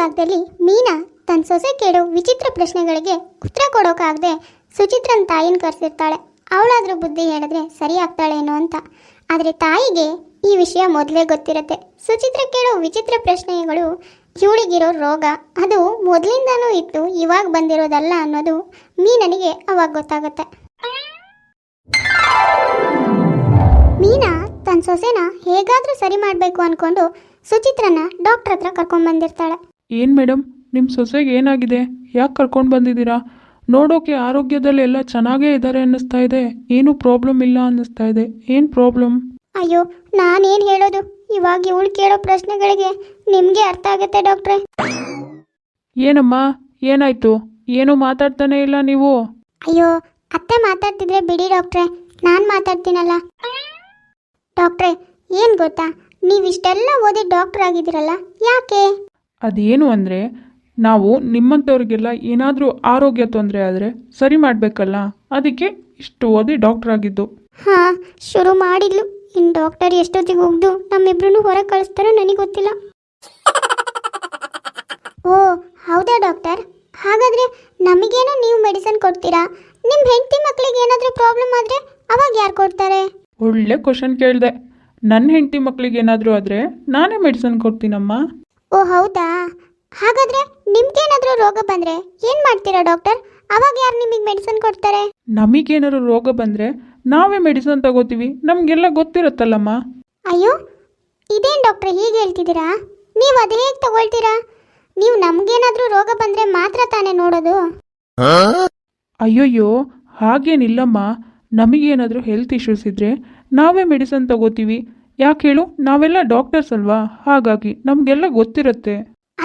ಭಾಗದಲ್ಲಿ ಮೀನಾ ತನ್ನ ಸೊಸೆ ಕೇಳೋ ವಿಚಿತ್ರ ಪ್ರಶ್ನೆಗಳಿಗೆ ಉತ್ತರ ಕೊಡೋಕ್ಕಾಗದೆ ಸುಚಿತ್ರನ ತಾಯಿನ ಕರೆಸಿರ್ತಾಳೆ. ಅವಳಾದ್ರೂ ಬುದ್ಧಿ ಹೇಳಿದ್ರೆ ಸರಿ ಆಗ್ತಾಳೇನೋ ಅಂತ. ಆದರೆ ತಾಯಿಗೆ ಈ ವಿಷಯ ಮೊದಲೇ ಗೊತ್ತಿರುತ್ತೆ. ಸುಚಿತ್ರ ಕೇಳೋ ವಿಚಿತ್ರ ಪ್ರಶ್ನೆಗಳು ಇವಳಿಗಿರೋ ರೋಗ ಅದು ಮೊದಲಿಂದನೂ ಇತ್ತು, ಇವಾಗ ಬಂದಿರೋದಲ್ಲ ಅನ್ನೋದು ಮೀನನಿಗೆ ಅವಾಗ ಗೊತ್ತಾಗುತ್ತೆ. ಮೀನಾ ತನ್ನ ಸೊಸೆನ ಹೇಗಾದರೂ ಸರಿ ಮಾಡಬೇಕು ಅಂದ್ಕೊಂಡು ಸುಚಿತ್ರನ ಡಾಕ್ಟರ್ ಹತ್ರ ಕರ್ಕೊಂಡು ಬಂದಿರ್ತಾಳೆ. ಏನು ಮೇಡಮ್, ನಿಮ್ಮ ಸೊಸೆಗೆ ಏನಾಗಿದೆ? ಯಾಕೆ ಕರ್ಕೊಂಡು ಬಂದಿದ್ದೀರಾ? ನೋಡೋಕೆ ಆರೋಗ್ಯದಲ್ಲಿ ಎಲ್ಲ ಚೆನ್ನಾಗೇ ಇದ್ದಾರೆ ಅನ್ನಿಸ್ತಾ ಇದೆ, ಏನೂ ಪ್ರಾಬ್ಲಮ್ ಇಲ್ಲ ಅನ್ನಿಸ್ತಾ ಇದೆ. ಏನು ಪ್ರಾಬ್ಲಮ್? ಅಯ್ಯೋ, ನಾನೇನು ಹೇಳೋದು, ಇವಾಗ ಇವಳು ಕೇಳೋ ಪ್ರಶ್ನೆಗಳಿಗೆ ನಿಮಗೆ ಅರ್ಥ ಆಗುತ್ತೆ ಡಾಕ್ಟ್ರೆ. ಏನಮ್ಮ, ಏನಾಯ್ತು? ಏನೂ ಮಾತಾಡ್ತಾನೆ ಇಲ್ಲ ನೀವು? ಅಯ್ಯೋ, ಅತ್ತೆ ಮಾತಾಡ್ತಿದ್ರೆ ಬಿಡಿ ಡಾಕ್ಟ್ರೆ, ನಾನು ಮಾತಾಡ್ತೀನಲ್ಲ. ಡಾಕ್ಟ್ರೆ, ಏನು ಗೊತ್ತಾ, ನೀವಿಷ್ಟೆಲ್ಲ ಓದಿ ಡಾಕ್ಟರ್ ಆಗಿದ್ದೀರಲ್ಲ, ಯಾಕೆ? ಅದೇನು ಅಂದರೆ, ನಾವು ನಿಮ್ಮಂಥವ್ರಿಗೆಲ್ಲ ಏನಾದರೂ ಆರೋಗ್ಯ ತೊಂದರೆ ಆದರೆ ಸರಿ ಮಾಡಬೇಕಲ್ಲ, ಅದಕ್ಕೆ ಇಷ್ಟು ಓದಿ ಡಾಕ್ಟರ್ ಆಗಿದ್ದು. ಹಾಂ, ಶುರು ಮಾಡಿದ್ಲು. ಇನ್ನು ಡಾಕ್ಟರ್ ಎಷ್ಟೊತ್ತಿಗೆ ಹೋಗ್ದು ನಮ್ಮಿಬ್ರು ಹೊರಗೆ ಕಳಿಸ್ತಾರೋ ನನಗೆ ಗೊತ್ತಿಲ್ಲ. ಓ ಹೌದಾ ಡಾಕ್ಟರ್, ಹಾಗಾದರೆ ನಮಗೇನೋ ನೀವು ಮೆಡಿಸಿನ್ ಕೊಡ್ತೀರಾ? ನಿಮ್ಮ ಹೆಂಡತಿ ಮಕ್ಕಳಿಗೆ ಏನಾದರೂ ಪ್ರಾಬ್ಲಮ್ ಆದರೆ ಅವಾಗ ಯಾರು ಕೊಡ್ತಾರೆ? ಒಳ್ಳೆ ಕ್ವಶನ್ ಕೇಳಿದೆ. ನನ್ನ ಹೆಂಡತಿ ಮಕ್ಕಳಿಗೆ ಏನಾದರೂ ಆದರೆ ನಾನೇ ಮೆಡಿಸಿನ್ ಕೊಡ್ತೀನಮ್ಮ. ಓ ಹೌದಾ, ಹಾಗಾದರೆ ನಿಮ್ಗೇನಾದರೂ ರೋಗ ಬಂದರೆ ಏನು ಮಾಡ್ತೀರಾ ಡಾಕ್ಟರ್? ಅವಾಗ ಯಾರು ನಿಮಗೆ ಮೆಡಿಸಿನ್ ಕೊಡ್ತಾರೆ? ನಮಗೇನಾದ್ರು ರೋಗ ಬಂದರೆ ನಾವೇ ಮೆಡಿಸಿನ್ ತಗೋತೀವಿ, ನಮಗೆಲ್ಲ ಗೊತ್ತಿರುತ್ತಲ್ಲಮ್ಮ. ಅಯ್ಯೋ, ಇದೇನು ಡಾಕ್ಟ್ರೆ ಹೀಗೆ ಹೇಳ್ತಿದ್ದೀರಾ? ನೀವು ಅದು ಹೇಗೆ ತಗೊಳ್ತೀರಾ? ನೀವು ನಮಗೇನಾದರೂ ರೋಗ ಬಂದರೆ ಮಾತ್ರ ತಾನೇ ನೋಡೋದು. ಅಯ್ಯೋಯ್ಯೋ, ಹಾಗೇನಿಲ್ಲಮ್ಮ. ನಮಗೇನಾದರೂ ಹೆಲ್ತ್ ಇಶ್ಯೂಸ್ ಇದ್ದರೆ ನಾವೇ ಮೆಡಿಸಿನ್ ತಗೋತೀವಿ. ಯಾಕೆ ಹೇಳು, ನಾವೆಲ್ಲ ಡಾಕ್ಟರ್ಸ್ ಅಲ್ವಾ, ಹಾಗಾಗಿ ನಮಗೆಲ್ಲ ಗೊತ್ತಿರುತ್ತೆ.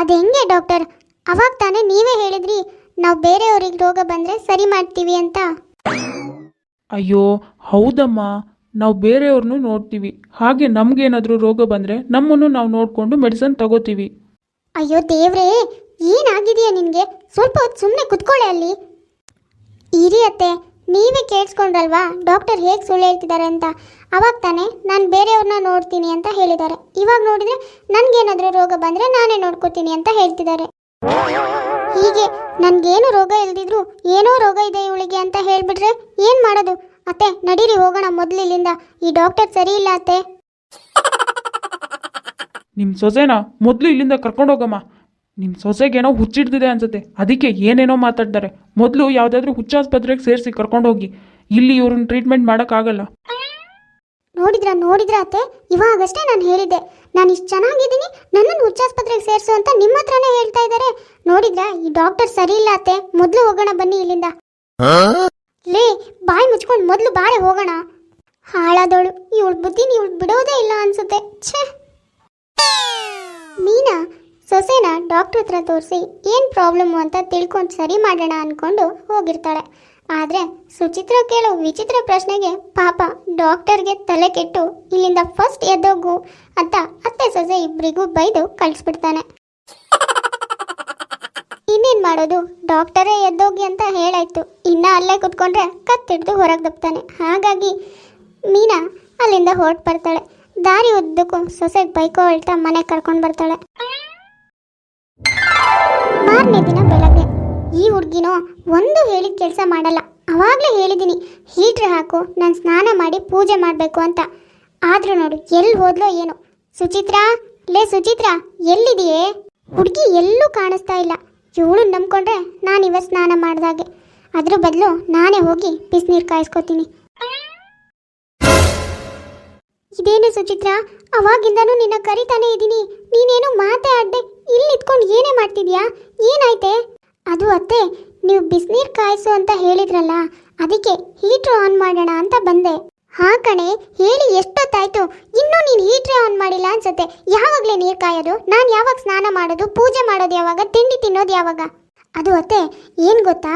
ಅದು ಹೆಂಗೆ ಡಾಕ್ಟರ್? ಅವಾಗ ತಾನೇ ನೀವೇ ಹೇಳಿದ್ರಿ ನಾವು ಬೇರೆಯವ್ರಿಗೆ ರೋಗ ಬಂದರೆ ಸರಿ ಮಾಡ್ತೀವಿ ಅಂತ. ಅಯ್ಯೋ ಹೌದಮ್ಮ, ನಾವು ಬೇರೆಯವ್ರನ್ನೂ ನೋಡ್ತೀವಿ, ಹಾಗೆ ನಮಗೇನಾದರೂ ರೋಗ ಬಂದರೆ ನಮ್ಮನ್ನು ನಾವು ನೋಡಿಕೊಂಡು ಮೆಡಿಸಿನ್ ತಗೋತೀವಿ. ಅಯ್ಯೋ ದೇವ್ರೇ, ಏನಾಗಿದೆಯಾ ನಿನಗೆ? ಸ್ವಲ್ಪ ಹೊತ್ತು ಸುಮ್ಮನೆ ಕುತ್ಕೊಳ್ಳಿ ಅಲ್ಲಿ. ಇರಿ ಅತ್ತೆ, ನೀವೇ ಕೇಳಿಸ್ಕೊಂಡ್ರಲ್ವಾ ಡಾಕ್ಟರ್ ಹೇಗೆ ಸುಳ್ಳು ಹೇಳ್ತಿದ್ದಾರೆ ಅಂತ. ಅವಾಗ ತಾನೇ ನಾನು ಬೇರೆಯವ್ರನ್ನ ನೋಡ್ತೀನಿ ಅಂತ ಹೇಳಿದ್ದಾರೆ, ಇವಾಗ ನೋಡಿದರೆ ನನಗೇನಾದರೂ ರೋಗ ಬಂದರೆ ನಾನೇ ನೋಡ್ಕೋತೀನಿ ಅಂತ ಹೇಳ್ತಿದ್ದಾರೆ. ಹೀಗೆ ನನಗೇನು ರೋಗ ಇಲ್ದಿದ್ರು ಏನೋ ರೋಗ ಇದೆ ಇವಳಿಗೆ ಅಂತ ಹೇಳಿಬಿಟ್ರೆ ಏನು ಮಾಡೋದು? ಅತ್ತೆ ನಡೀರಿ ಹೋಗೋಣ ಮೊದಲು ಇಲ್ಲಿಂದ, ಈ ಡಾಕ್ಟರ್ ಸರಿ ಇಲ್ಲ ಅತ್ತೆ. ನಿಮ್ಮ ಸೊಸೆನ ಮೊದಲು ಇಲ್ಲಿಂದ ಕರ್ಕೊಂಡೋಗಮ್ಮ. ನಿಮ್ಮ ಸೊಸೆಗೇನೋ ಹುಚ್ಚಿಡ್ದಿದೆ ಅನ್ಸುತ್ತೆ, ಅದಕ್ಕೆ ಏನೇನೋ ಮಾತಾಡ್ತಾರೆ. ಮೊದಲು ಯಾವುದಾದ್ರೂ ಹುಚ್ಚಾಸ್ಪತ್ರೆಗೆ ಸೇರಿಸಿ ಕರ್ಕೊಂಡೋಗಿ, ಇಲ್ಲಿ ಇವ್ರನ್ನ ಟ್ರೀಟ್ಮೆಂಟ್ ಮಾಡೋಕ್ಕಾಗಲ್ಲ. ನೋಡಿದ್ರ ಅತ್ತೆ, ಇವಾಗಷ್ಟೇ ನಾನು ಹೇಳಿದ್ದೆ ನಾನು ಇಷ್ಟು ಚೆನ್ನಾಗಿದ್ದೀನಿ, ನನ್ನನ್ನು ಹುಚ್ಚಾಸ್ಪತ್ರೆಗೆ ಸೇರಿಸು ಅಂತ ನಿಮ್ಮ ಹತ್ರನೇ ಹೇಳ್ತಾ ಇದ್ದಾರೆ. ನೋಡಿದ್ರ, ಈ ಡಾಕ್ಟರ್ ಸರಿ ಇಲ್ಲ ಅತ್ತೆ, ಮೊದಲು ಹೋಗೋಣ ಬನ್ನಿ ಇಲ್ಲಿಂದ. ಲೇ, ಬಾಯಿ ಮುಚ್ಕೊಂಡು ಮೊದಲು ಬಾರೆ ಹೋಗೋಣ. ಹಾಳಾದವಳು, ಇವಳ ಬುದ್ಧಿನ ಇವಳು ಬಿಡೋದೇ ಇಲ್ಲ ಅನ್ಸುತ್ತೆ. ಛೇ. ಮೀನಾ ಸೊಸೆನ ಡಾಕ್ಟರ್ ಹತ್ರ ತೋರಿಸಿ ಏನು ಪ್ರಾಬ್ಲಮ್ಮು ಅಂತ ತಿಳ್ಕೊಂಡು ಸರಿ ಮಾಡೋಣ ಅಂದ್ಕೊಂಡು ಹೋಗಿರ್ತಾಳೆ. ಆದರೆ ಸುಚಿತ್ರ ಕೇಳೋ ವಿಚಿತ್ರ ಪ್ರಶ್ನೆಗೆ ಪಾಪ ಡಾಕ್ಟರ್ಗೆ ತಲೆ ಕೆಟ್ಟು ಇಲ್ಲಿಂದ ಫಸ್ಟ್ ಎದ್ದೋಗು ಅಂತ ಅತ್ತೆ ಸೊಸೆ ಇಬ್ಬರಿಗೂ ಬೈದು ಕಳಿಸ್ಬಿಡ್ತಾನೆ. ಇನ್ನೇನು ಮಾಡೋದು, ಡಾಕ್ಟರೇ ಎದ್ದೋಗಿ ಅಂತ ಹೇಳಾಯ್ತು, ಇನ್ನು ಅಲ್ಲೇ ಕುತ್ಕೊಂಡ್ರೆ ಕತ್ತಿಡ್ದು ಹೊರಗೆ ದಬ್ತಾನೆ. ಹಾಗಾಗಿ ಮೀನಾ ಅಲ್ಲಿಂದ ಹೊರಟು ಬರ್ತಾಳೆ. ದಾರಿ ಉದ್ದಕ್ಕೂ ಸೊಸೆಗೆ ಬೈಕೋ ಹೇಳ್ತಾ ಮನೆಗೆ ಕರ್ಕೊಂಡು ಬರ್ತಾಳೆ. ಮಾರನೇ ದಿನ ಬೆಳಗ್ಗೆ ಈ ಹುಡುಗಿನೋ ಒಂದು ಹೇಳಿದ ಕೆಲಸ ಮಾಡಲ್ಲ. ಅವಾಗಲೇ ಹೇಳಿದ್ದೀನಿ ಹೀಟ್ರ್ ಹಾಕು, ನಾನು ಸ್ನಾನ ಮಾಡಿ ಪೂಜೆ ಮಾಡಬೇಕು ಅಂತ. ಆದರೂ ನೋಡು ಎಲ್ಲಿ ಹೋದ್ಲೋ ಏನೋ. ಸುಚಿತ್ರಾ, ಲೇ ಸುಚಿತ್ರಾ, ಎಲ್ಲಿದೆಯೇ? ಹುಡುಗಿ ಎಲ್ಲೂ ಕಾಣಿಸ್ತಾ ಇಲ್ಲ. ಇವಳು ನಂಬ್ಕೊಂಡ್ರೆ ನಾನಿವ ಸ್ನಾನ ಮಾಡ್ದಾಗೆ. ಅದ್ರ ಬದಲು ನಾನೇ ಹೋಗಿ ಬಿಸಿನೀರು ಕಾಯಿಸ್ಕೊತೀನಿ. ಇದೇನು ಸುಚಿತ್ರಾ, ಅವಾಗಿಂದನೂ ನಿನ್ನ ಕರಿತಾನೆ ಇದ್ದೀನಿ, ನೀನೇನು ಮಾತೇ ಆಡದೆ ಇಲ್ಲಿ ನಿಂತ್ಕೊಂಡು ಏನೇ ಮಾಡ್ತಿದ್ಯಾ? ಏನಾಯ್ತೆ? ಅದು ಅತ್ತೆ, ನೀವು ಬಿಸಿನೀರು ಕಾಯಿಸು ಅಂತ ಹೇಳಿದ್ರಲ್ಲ, ಅದಕ್ಕೆ ಹೀಟ್ರ್ ಆನ್ ಮಾಡೋಣ ಅಂತ ಬಂದೆ. ಹಾ ಕಣೆ, ಹೇಳಿ ಎಷ್ಟೊತ್ತಾಯ್ತು, ಇನ್ನೂ ನೀನು ಹೀಟ್ರೇ ಆನ್ ಮಾಡಿಲ್ಲ ಅನ್ಸುತ್ತೆ. ಯಾವಾಗಲೇ ನೀರು ಕಾಯೋದು? ನಾನು ಯಾವಾಗ ಸ್ನಾನ ಮಾಡೋದು? ಪೂಜೆ ಮಾಡೋದು ಯಾವಾಗ? ತಿಂಡಿ ತಿನ್ನೋದು ಯಾವಾಗ? ಅದು ಅತ್ತೆ, ಏನು ಗೊತ್ತಾ,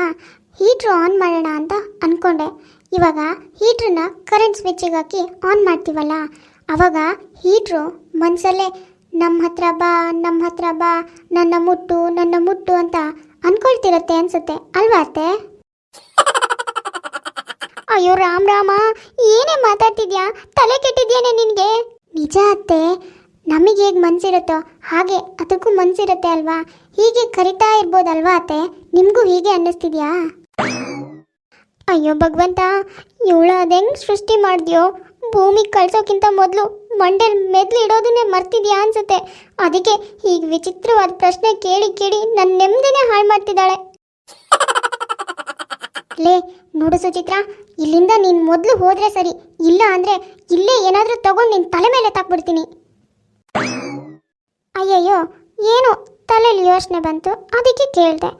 ಹೀಟ್ರ್ ಆನ್ ಮಾಡೋಣ ಅಂತ ಅಂದ್ಕೊಂಡೆ. ಇವಾಗ ಹೀಟ್ರನ್ನ ಕರೆಂಟ್ ಸ್ವಿಚ್ಚಿಗೆ ಹಾಕಿ ಆನ್ ಮಾಡ್ತೀವಲ್ಲ, ಆವಾಗ ಹೀಟ್ರು ಮನಸ್ಸಲ್ಲೇ ನಮ್ಮ ಹತ್ರ ಬಾ, ನಮ್ಮ ಹತ್ರ ಬಾ, ನನ್ನ ಮುಟ್ಟು, ನನ್ನ ಮುಟ್ಟು ಅಂತ ಅನ್ಕೊಳ್ತಿರತ್ತೆ ಅನ್ಸುತ್ತೆ ಅಲ್ವಾ ಅತ್ತೆ? ಅಯ್ಯೋ ರಾಮ್ ರಾಮ, ಏನೇ ಮಾತಾಡ್ತಿದ್ಯಾ? ತಲೆ ಕೆಟ್ಟಿದ್ಯಾನೆ ನಿನಗೆ? ನಿಜ ಅತ್ತೆ, ನಮಗೆ ಹೇಗೆ ಮನ್ಸಿರುತ್ತೋ ಹಾಗೆ ಅದಕ್ಕೂ ಮನ್ಸಿರುತ್ತೆ ಅಲ್ವಾ? ಹೀಗೆ ಕರಿತಾ ಇರ್ಬೋದಲ್ವಾ ಅತ್ತೆ? ನಿಮಗೂ ಹೀಗೆ ಅನ್ನಿಸ್ತಿದ್ಯಾ? ಅಯ್ಯೋ ಭಗವಂತ, ಇವಳು ಅದೆಂಗೆ ಸೃಷ್ಟಿ ಮಾಡಿದ್ಯೋ? ಭೂಮಿಗೆ ಕಳ್ಸೋಕ್ಕಿಂತ ಮೊದಲು ಮಂಡೇಲಿ ಮೆದ್ಲು ಇಡೋದನ್ನೇ ಮರ್ತಿದ್ಯಾ ಅನ್ಸುತ್ತೆ. ಅದಕ್ಕೆ ಹೀಗೆ ವಿಚಿತ್ರವಾದ ಪ್ರಶ್ನೆ ಕೇಳಿ ಕೇಳಿ ನನ್ನ ನೆಮ್ಮದಿನೇ ಹಾಳು ಮಾಡ್ತಿದ್ದಾಳೆ. ಲೇ ನೋಡು ಸುಚಿತ್ರ, ಇಲ್ಲಿಂದ ನೀನು ಮೊದಲು ಹೋದ್ರೆ ಸರಿ, ಇಲ್ಲ ಅಂದರೆ ಇಲ್ಲೇ ಏನಾದರೂ ತಗೊಂಡು ನಿನ್ನ ತಲೆ ಮೇಲೆ ತಾಕ್ಬಿಡ್ತೀನಿ. ಅಯ್ಯಯ್ಯೋ, ಏನೋ ತಲೆಯಲ್ಲಿ ಯೋಚನೆ ಬಂತು, ಅದಕ್ಕೆ ಕೇಳಿದೆ.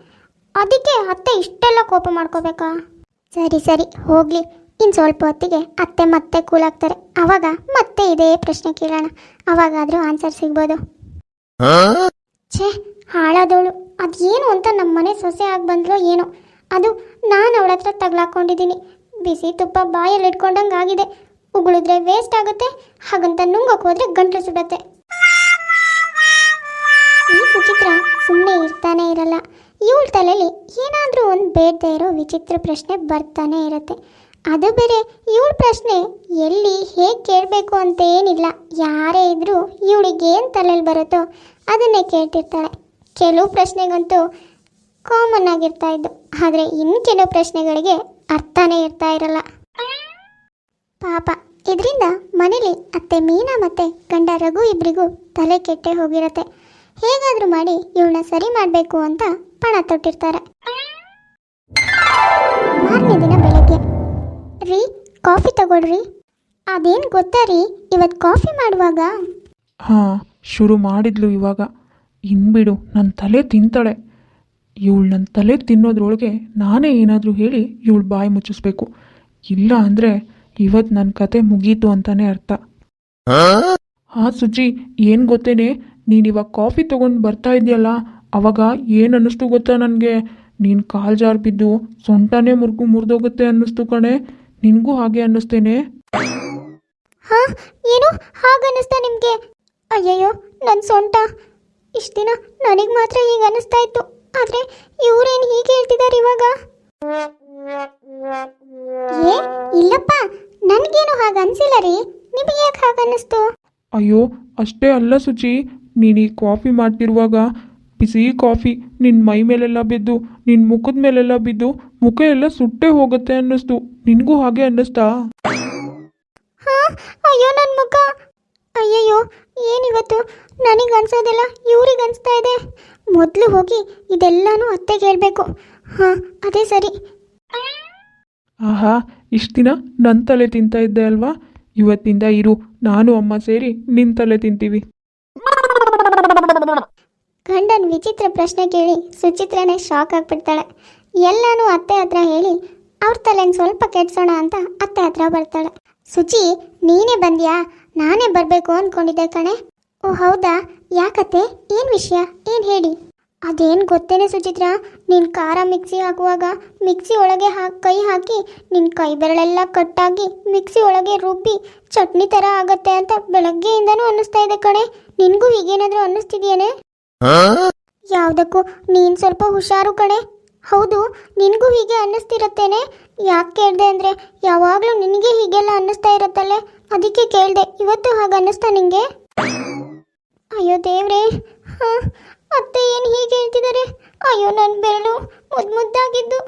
ಅದಕ್ಕೆ ಅತ್ತೆ ಇಷ್ಟೆಲ್ಲ ಕೋಪ ಮಾಡ್ಕೋಬೇಕಾ? ಸರಿ ಸರಿ ಹೋಗಲಿ, ಇನ್ನು ಸ್ವಲ್ಪ ಹೊತ್ತಿಗೆ ಅತ್ತೆ ಮತ್ತೆ ಕೂಲಾಗ್ತಾರೆ. ಅವಾಗ ಮತ್ತೆ ಇದೇ ಪ್ರಶ್ನೆ ಕೇಳೋಣ, ಅವಾಗಾದರೂ ಆನ್ಸರ್ ಸಿಗ್ಬೋದು. ಛೇ ಹಾಳಾದವಳು, ಅದೇನು ಅಂತ ನಮ್ಮ ಮನೆ ಸೊಸೆ ಆಗಿ ಬಂದ್ಲೋ ಏನೋ. ಅದು ನಾನು ಅವಳ ಹತ್ರ ತಗ್ಲಾಕೊಂಡಿದ್ದೀನಿ. ಬಿಸಿ ತುಪ್ಪ ಬಾಯಲ್ಲಿ ಇಟ್ಕೊಂಡಂಗೆ ಆಗಿದೆ. ಉಗುಳಿದ್ರೆ ವೇಸ್ಟ್ ಆಗುತ್ತೆ, ಹಾಗಂತ ನುಂಗೋಕೆ ಹೋದ್ರೆ ಗಂಟ್ಲು ಸುಡುತ್ತೆ. ಈ ಸುಚಿತ್ರ ಸುಮ್ಮನೆ ಇರ್ತಾನೆ ಇರಲ್ಲ. ಇವಳ ತಲೆಯಲ್ಲಿ ಏನಾದರೂ ಒಂದು ಬೇಡದೇ ಇರೋ ವಿಚಿತ್ರ ಪ್ರಶ್ನೆ ಬರ್ತಾನೆ ಇರುತ್ತೆ. ಅದು ಬೇರೆ ಇವಳ ಪ್ರಶ್ನೆ ಎಲ್ಲಿ ಹೇಗೆ ಕೇಳಬೇಕು ಅಂತ ಏನಿಲ್ಲ. ಯಾರೇ ಇದ್ದರೂ ಇವಳಿಗೆ ಏನು ತಲೆಯಲ್ಲಿ ಬರುತ್ತೋ ಅದನ್ನೇ ಕೇಳ್ತಿರ್ತಾಳೆ. ಕೆಲವು ಪ್ರಶ್ನೆಗಂತೂ ಕಾಮನ್ ಆಗಿರ್ತಾ ಇದ್ದು, ಆದರೆ ಇನ್ನು ಕೆಲವು ಪ್ರಶ್ನೆಗಳಿಗೆ ಅರ್ಥನೇ ಇರ್ತಾ ಇರಲ್ಲ. ಪಾಪ ಇದರಿಂದ ಮನೇಲಿ ಅತ್ತೆ ಮೀನಾ ಮತ್ತು ಗಂಡ ರಘು ಇಬ್ಬರಿಗೂ ತಲೆ ಕೆಟ್ಟೆ ಹೋಗಿರತ್ತೆ. ಹೇಗಾದರೂ ಮಾಡಿ ಇವಳನ್ನ ಸರಿ ಮಾಡಬೇಕು ಅಂತ ಪಣ ತೊಟ್ಟಿರ್ತಾರೆ. ಮಾರನೇ ದಿನ ಬೆಳಗ್ಗೆ, ರೀ ಕಾಫಿ ತಗೊಳ್ರಿ. ಅದೇನು ಗೊತ್ತಾ ರೀ, ಇವತ್ತು ಕಾಫಿ ಮಾಡುವಾಗ ಹಾಂ ಶುರು ಮಾಡಿದ್ಲು ಇವಾಗ. ಇನ್ಬಿಡು, ನನ್ನ ತಲೆ ತಿಂತಾಳೆ. ಇವಳು ನನ್ನ ತಲೆ ತಿನ್ನೋದ್ರೊಳಗೆ ನಾನೇ ಏನಾದರೂ ಹೇಳಿ ಇವಳು ಬಾಯಿ ಮುಚ್ಚಿಸ್ಬೇಕು. ಇಲ್ಲ ಅಂದರೆ ಇವತ್ತು ನನ್ನ ಕತೆ ಮುಗೀತು ಅಂತಾನೆ ಅರ್ಥ. ಹಾಂ ಸುಜಿ, ಏನು ಗೊತ್ತೇನೆ, ನೀನು ಇವಾಗ ಕಾಫಿ ತೊಗೊಂಡು ಬರ್ತಾ ಇದೆಯಲ್ಲ, ಅವಾಗ ಏನು ಅನ್ನಿಸ್ತು ಗೊತ್ತಾ ನನಗೆ? ನೀನು ಕಾಲು ಜಾರು ಬಿದ್ದು ಸೊಂಟನೇ ಮುರಿದೋಗುತ್ತೆ ಅನ್ನಿಸ್ತು ಕಣೆ. ನಿನಗೂ ಹಾಗೆ ಅನ್ನಿಸ್ತೇನೆ? ಹಾಂ, ಏನು ಹಾಗನ್ನಿಸ್ತಾ ನಿಮಗೆ? ಅಯ್ಯಯ್ಯೋ, ನನ್ನ ಸೊಂಟ. ಇಷ್ಟು ದಿನ ನನಗೆ ಮಾತ್ರ ಹೀಗೆ ಅನ್ನಿಸ್ತಾ ಇತ್ತು, ಆದರೆ ಇವರೇನು ಹೀಗೆ ಹೇಳ್ತಿದ್ದಾರೆ ಇವಾಗ? ಏ ಇಲ್ಲಪ್ಪ, ನನಗೇನು ಹಾಗೆ ಅನಿಸಿಲ್ಲ ರೀ. ನಿಮಗೆ ಯಾಕೆ ಹಾಗೆ ಅನ್ನಿಸ್ತು? ಅಯ್ಯೋ ಅಷ್ಟೇ ಅಲ್ಲ ಸುಚಿ, ನೀನು ಈ ಕಾಫಿ ಮಾಡ್ತಿರುವಾಗ ಬಿಸಿ ಕಾಫಿ ನಿನ್ನ ಮೈ ಮೇಲೆಲ್ಲ ಬಿದ್ದು, ನಿನ್ನ ಮುಖದ ಮೇಲೆಲ್ಲ ಬಿದ್ದು ಮುಖ ಎಲ್ಲ ಸುಟ್ಟೆ ಹೋಗುತ್ತೆ ಅನ್ನಿಸ್ತು. ನಿನಗೂ ಹಾಗೆ ಅನ್ನಿಸ್ತಾ? ಹಾಂ, ಅಯ್ಯೋ ನನ್ನ ಮುಖ. ಅಯ್ಯಯ್ಯೋ, ಏನಿವತ್ತು ನನಗೆ ಅನ್ಸೋದೆಲ್ಲ ಇವ್ರಿಗೆ ಅನಿಸ್ತಾ ಇದೆ. ಮೊದಲು ಹೋಗಿ ಇದೆಲ್ಲನೂ ಅತ್ತೆಗೆ ಹೇಳಬೇಕು. ಹಾಂ, ಅದೇ ಸರಿ. ಆಹಾ, ಇಷ್ಟು ದಿನ ನನ್ನ ತಲೆ ತಿಂತಾ ಇದ್ದೆ ಅಲ್ವಾ? ಇವತ್ತಿಂದ ಇರು, ನಾನು ಅಮ್ಮ ಸೇರಿ ನಿನ್ನ ತಲೆ ತಿಂತೀವಿ. ಗಂಡನ ವಿಚಿತ್ರ ಪ್ರಶ್ನೆ ಕೇಳಿ ಸುಚಿತ್ರನೇ ಶಾಕ್ ಆಗಿಬಿಡ್ತಾಳೆ. ಎಲ್ಲನೂ ಅತ್ತೆ ಹತ್ರ ಹೇಳಿ ಅವ್ರ ತಲೆನ ಸ್ವಲ್ಪ ಕೆಡ್ಸೋಣ ಅಂತ ಅತ್ತೆ ಹತ್ರ ಬರ್ತಾಳೆ. ಸುಚಿ, ನೀನೇ ಬಂದ್ಯಾ? ನಾನೇ ಬರಬೇಕು ಅಂದ್ಕೊಂಡಿದ್ದೆ ಕಣೆ. ಓ ಹೌದಾ, ಯಾಕತ್ತೆ? ಏನು ವಿಷಯ, ಏನು ಹೇಳಿ. ಅದೇನು ಗೊತ್ತೇನೆ ಸುಚಿತ್ರ, ನೀನು ಖಾರ ಮಿಕ್ಸಿ ಹಾಕುವಾಗ ಮಿಕ್ಸಿ ಒಳಗೆ ಕೈ ಹಾಕಿ ನಿನ್ನ ಕೈ ಬೆರಳೆಲ್ಲ ಕಟ್ಟಾಗಿ ಮಿಕ್ಸಿ ಒಳಗೆ ರುಬ್ಬಿ ಚಟ್ನಿ ಥರ ಆಗತ್ತೆ ಅಂತ ಬೆಳಗ್ಗೆಯಿಂದನೂ ಅನ್ನಿಸ್ತಾ ಇದೆ ಕಣೆ. ನಿನಗೂ ಹೀಗೇನಾದರೂ ಅನ್ನಿಸ್ತಿದೆಯೇನೆ? ಯಾವುದಕ್ಕೂ ನೀನು ಸ್ವಲ್ಪ ಹುಷಾರು ಕಣೆ. ಹೌದು, ನಿನಗೂ ಹೀಗೆ ಅನ್ನಿಸ್ತಿರತ್ತೇನೆ? ಯಾಕೆ ಕೇಳಿದೆ ಅಂದರೆ ಯಾವಾಗಲೂ ನಿನಗೆ ಹೀಗೆಲ್ಲ ಅನ್ನಿಸ್ತಾ ಇರುತ್ತಲ್ಲೇ, ಅದಕ್ಕೆ ಕೇಳಿದೆ. ಇವತ್ತು ಹಾಗೆ ಅನ್ನಿಸ್ತಾ ನಿನಗೆ? ಅಯ್ಯೋ ದೇವ್ರೇ, ಹಾಂ, ಅತ್ತೆ ಏನು ಹೀಗೆ ಹೇಳ್ತಿದ್ದಾರೆ? ಅಯ್ಯೋ ನನ್ನ ಬೆರಳು ಮುದ್ದಾಗಿದ್ದು.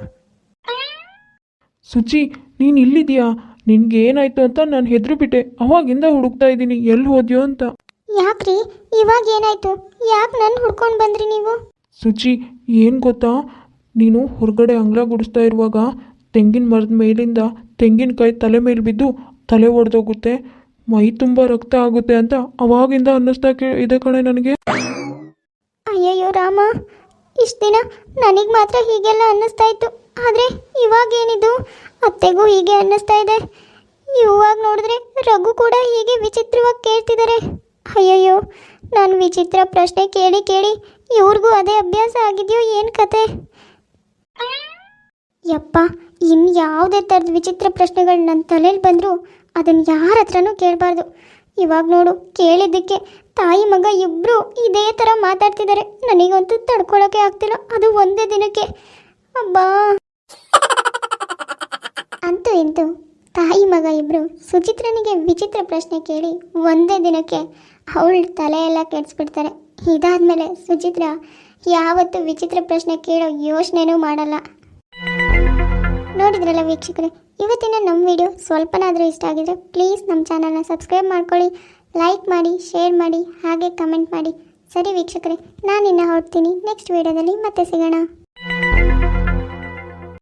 ಸುಚಿ, ನೀನು ಇಲ್ಲಿದೆಯಾ? ನಿನ್ಗೆ ಏನಾಯ್ತು ಅಂತ ನಾನು ಹೆದರಿಬಿಟ್ಟೆ. ಅವಾಗಿಂದ ಹುಡುಕ್ತಾ ಇದ್ದೀನಿ ಎಲ್ಲಿ ಹೋದ್ಯೋ ಅಂತ. ಯಾಕ್ರಿ, ಇವಾಗ ಏನಾಯ್ತು? ಯಾಕೆ ನನ್ನ ಹುಡ್ಕೊಂಡು ಬಂದ್ರಿ ನೀವು? ಸುಚಿ, ಏನು ಗೊತ್ತಾ, ನೀನು ಹೊರಗಡೆ ಅಂಗಳ ಗುಡಿಸ್ತಾ ಇರುವಾಗ ತೆಂಗಿನ ಮರದ ಮೇಲಿಂದ ತೆಂಗಿನಕಾಯಿ ತಲೆ ಮೇಲೆ ಬಿದ್ದು ತಲೆ ಒಡೆದೋಗುತ್ತೆ, ಮೈ ತುಂಬ ರಕ್ತ ಆಗುತ್ತೆ ಅಂತ ಅವಾಗಿಂದ ಅನ್ನಿಸ್ತಾ ಇದೆ ಕಣೆ ನನಗೆ. ಅಯ್ಯಯ್ಯೋ ರಾಮ, ಇಷ್ಟು ದಿನ ನನಗೆ ಮಾತ್ರ ಹೀಗೆಲ್ಲ ಅನ್ನಿಸ್ತಾ ಇತ್ತು, ಆದರೆ ಇವಾಗೇನಿದು ಅತ್ತೆಗೂ ಹೀಗೆ ಅನ್ನಿಸ್ತಾ ಇದೆ. ಇವಾಗ ನೋಡಿದ್ರೆ ರಘು ಕೂಡ ಹೀಗೆ ವಿಚಿತ್ರವಾಗಿ ಕೇಳ್ತಿದ್ದಾರೆ. ಅಯ್ಯಯ್ಯೋ, ನಾನು ವಿಚಿತ್ರ ಪ್ರಶ್ನೆ ಕೇಳಿ ಕೇಳಿ ಇವ್ರಿಗೂ ಅದೇ ಅಭ್ಯಾಸ ಆಗಿದೆಯೋ ಏನು ಕತೆ? ಯಪ್ಪ, ಇನ್ನು ಯಾವುದೇ ಥರದ ವಿಚಿತ್ರ ಪ್ರಶ್ನೆಗಳು ನನ್ನ ತಲೆಯಲ್ಲಿ ಬಂದರೂ ಅದನ್ನು ಯಾರ ಹತ್ರನೂ ಕೇಳಬಾರ್ದು. ಇವಾಗ ನೋಡು, ಕೇಳಿದ್ದಕ್ಕೆ ತಾಯಿ ಮಗ ಇಬ್ಬರು ಇದೇ ಥರ ಮಾತಾಡ್ತಿದ್ದಾರೆ. ನನಗಂತೂ ತಡ್ಕೊಳಕ್ಕೆ ಆಗ್ತಿಲ್ಲ, ಅದು ಒಂದೇ ದಿನಕ್ಕೆ. ಅಬ್ಬಾ. ಅಂತೂ ಇಂತೂ ತಾಯಿ ಮಗ ಇಬ್ಬರು ಸುಚಿತ್ರನಿಗೆ ವಿಚಿತ್ರ ಪ್ರಶ್ನೆ ಕೇಳಿ ಒಂದೇ ದಿನಕ್ಕೆ ಅವಳ ತಲೆ ಎಲ್ಲ ಕೆಡಿಸ್ಬಿಡ್ತಾರೆ. ಇದಾದ್ಮೇಲೆ ಸುಚಿತ್ರ ಯಾವತ್ತೂ ವಿಚಿತ್ರ ಪ್ರಶ್ನೆ ಕೇಳೋ ಯೋಚನೆನೂ ಮಾಡಲ್ಲ. ನೋಡಿದ್ರಲ್ಲ ವೀಕ್ಷಕರೇ, ಇವತ್ತಿನ ನಮ್ಮ ವಿಡಿಯೋ ಸ್ವಲ್ಪನಾದರೂ ಇಷ್ಟ ಆಗಿದ್ರೆ ಪ್ಲೀಸ್ ನಮ್ಮ ಚಾನಲ್ನ ಸಬ್ಸ್ಕ್ರೈಬ್ ಮಾಡ್ಕೊಳ್ಳಿ, ಲೈಕ್ ಮಾಡಿ, ಶೇರ್ ಮಾಡಿ, ಹಾಗೆ ಕಮೆಂಟ್ ಮಾಡಿ. ಸರಿ ವೀಕ್ಷಕರೇ, ನಾನಿನ್ನು ಹೊರಡ್ತೀನಿ. ನೆಕ್ಸ್ಟ್ ವಿಡಿಯೋದಲ್ಲಿ ಮತ್ತೆ ಸಿಗೋಣ.